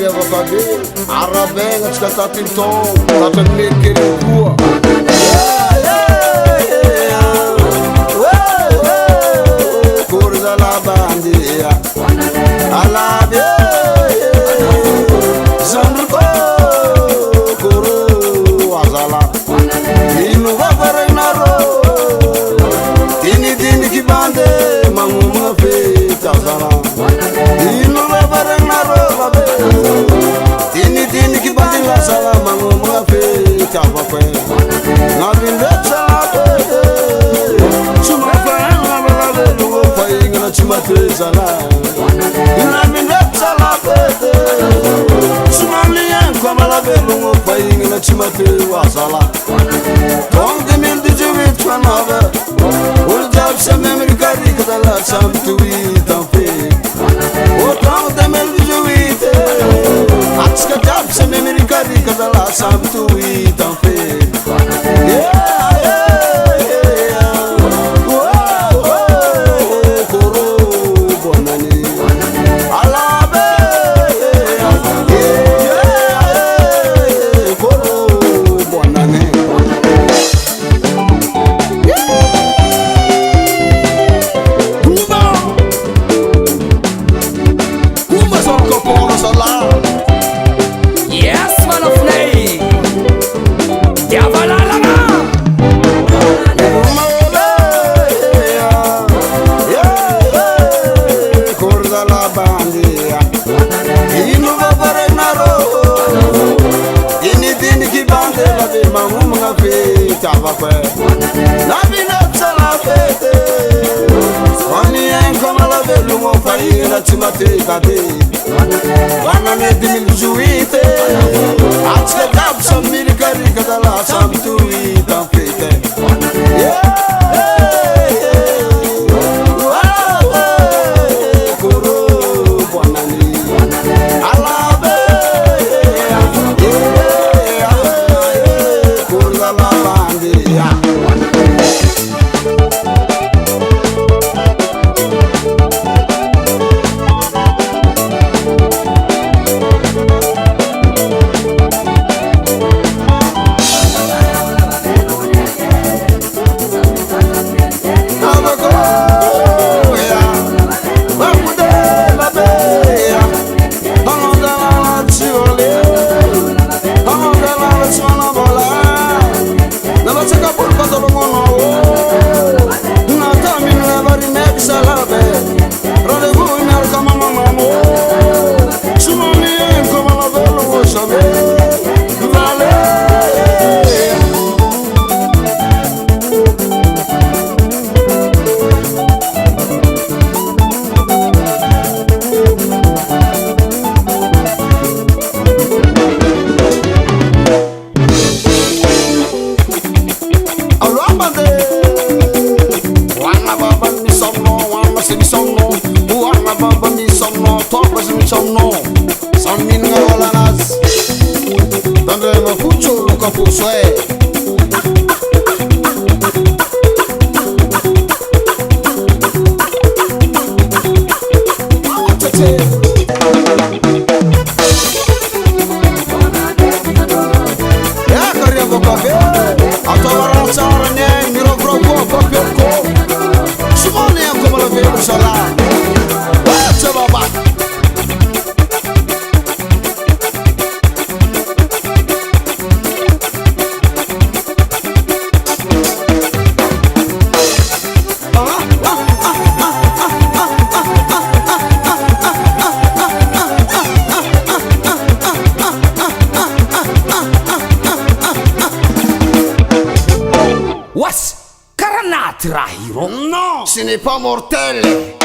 avaka be arabegna tsika tatinton tatany mekely koa kory zalabandia alabe zandriko koro azala ino vafaregnaro dinidiniky bande magnomagna fety azala ino vafaregnaro babe dinidiniky bande azala magnomagna fety avako navindreky zalabe sumafaegna valavelogno fahignana tsy matezala navindreky zalabe sumalienko malavelogno fahignana tsy mateo azala donc 2018 fanava olo jiaby samy amerikarika zala samy tohita fe autant 2018 atsika jiaby samy amerikarika zala samy tohita fe Wanane 2018 atsika jiaby samy milikarika zala samy tohita fety koro boanany alabe koro zalabandia What's Karanat Rahiro? Non, ce n'est pas mortel.